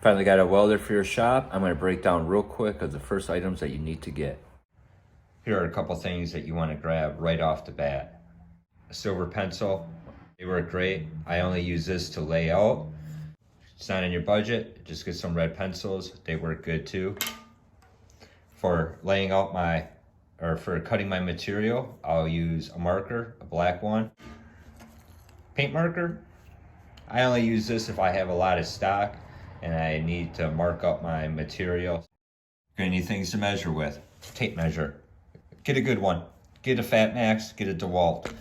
Finally got a welder for your shop. I'm going to break down real quick of the first items that you need to get. Here are a couple things that you want to grab right off the bat. A silver pencil. They work great. I only use this to lay out. It's not in your budget. Just get some red pencils. They work good too. For laying out for cutting my material, I'll use a marker, a black one. Paint marker. I only use this if I have a lot of stock and I need to mark up my material. You're gonna need things to measure with. Tape measure. Get a good one. Get a Fat Max, get a DeWalt.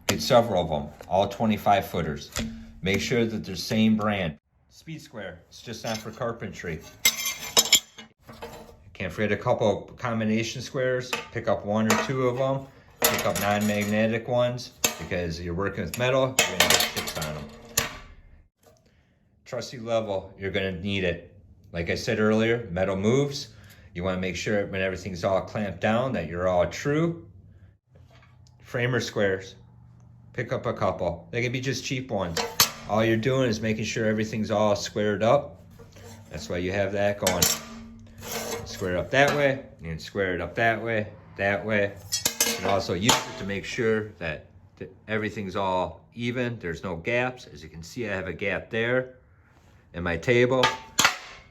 Get several of them, all 25 footers. Make sure that they're same brand. Speed square, it's just not for carpentry. Can't forget a couple of combination squares. Pick up one or two of them. Pick up non-magnetic ones because you're working with metal, you're gonna get chips on them. Trusty level, you're gonna need it. Like I said earlier, metal moves. You wanna make sure when everything's all clamped down that you're all true. Framer squares, pick up a couple. They can be just cheap ones. All you're doing is making sure everything's all squared up. That's why you have that going. Square it up that way, and square it up that way, that way. You can also use it to make sure that everything's all even. There's no gaps. As you can see, I have a gap there in my table.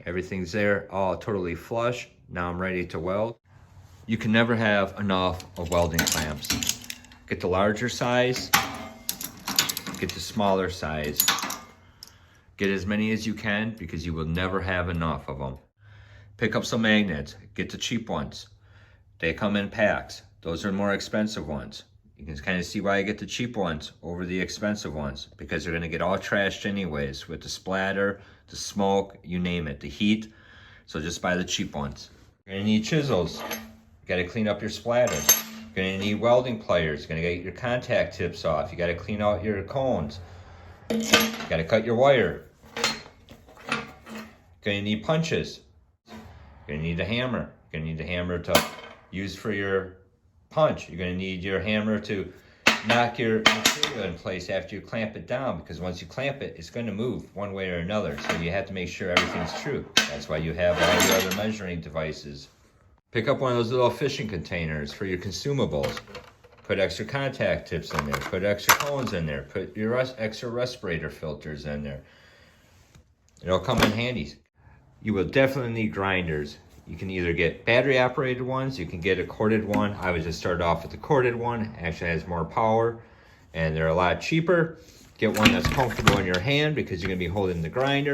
Everything's there, all totally flush. Now I'm ready to weld. You can never have enough of welding clamps. Get the larger size, get the smaller size. Get as many as you can because you will never have enough of them. Pick up some magnets, get the cheap ones. They come in packs. Those are more expensive ones. You can kind of see why I get the cheap ones over the expensive ones, because they're gonna get all trashed anyways with the splatter, the smoke, you name it, the heat. So just buy the cheap ones. You're gonna need chisels. You gotta clean up your splatter. You're gonna need welding pliers. You're gonna get your contact tips off. You gotta clean out your cones. You gotta cut your wire. You're gonna need punches. You're gonna need a hammer. You're gonna need a hammer to use for your punch. You're gonna need your hammer to knock your material in place after you clamp it down, because once you clamp it, it's gonna move one way or another. So you have to make sure everything's true. That's why you have all your other measuring devices. Pick up one of those little fishing containers for your consumables. Put extra contact tips in there. Put extra cones in there. Put your extra respirator filters in there. It'll come in handy. You will definitely need grinders. You can either get battery operated ones, you can get a corded one. I would just start off with the corded one. Actually has more power and they're a lot cheaper. Get one that's comfortable in your hand because you're gonna be holding the grinder.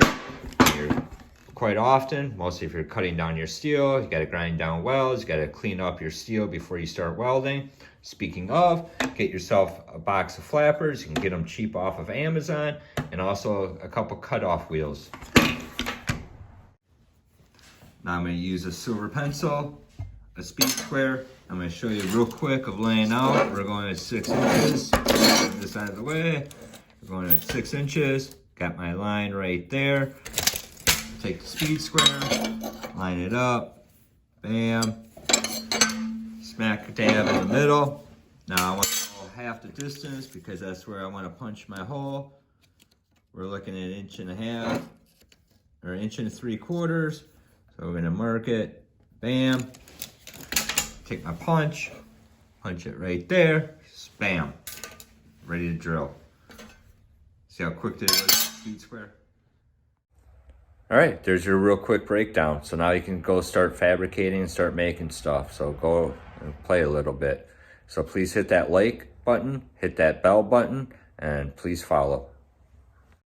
Quite often, mostly if you're cutting down your steel, you gotta grind down welds, you gotta clean up your steel before you start welding. Speaking of, get yourself a box of flappers. You can get them cheap off of Amazon, and also a couple cutoff wheels. Now I'm going to use a silver pencil, a speed square. I'm going to show you real quick of laying out. We're going at 6 inches. Get this out of the way. We're going at 6 inches. Got my line right there. Take the speed square, line it up. Bam. Smack dab in the middle. Now I want to go half the distance because that's where I want to punch my hole. We're looking at 1.5 inches or 1 3/4. So we're gonna mark it, bam. Take my punch it right there, bam. Ready to drill. See how quick it is, speed square? All right, there's your real quick breakdown. So now you can go start fabricating and start making stuff. So go and play a little bit. So please hit that like button, hit that bell button, and please follow.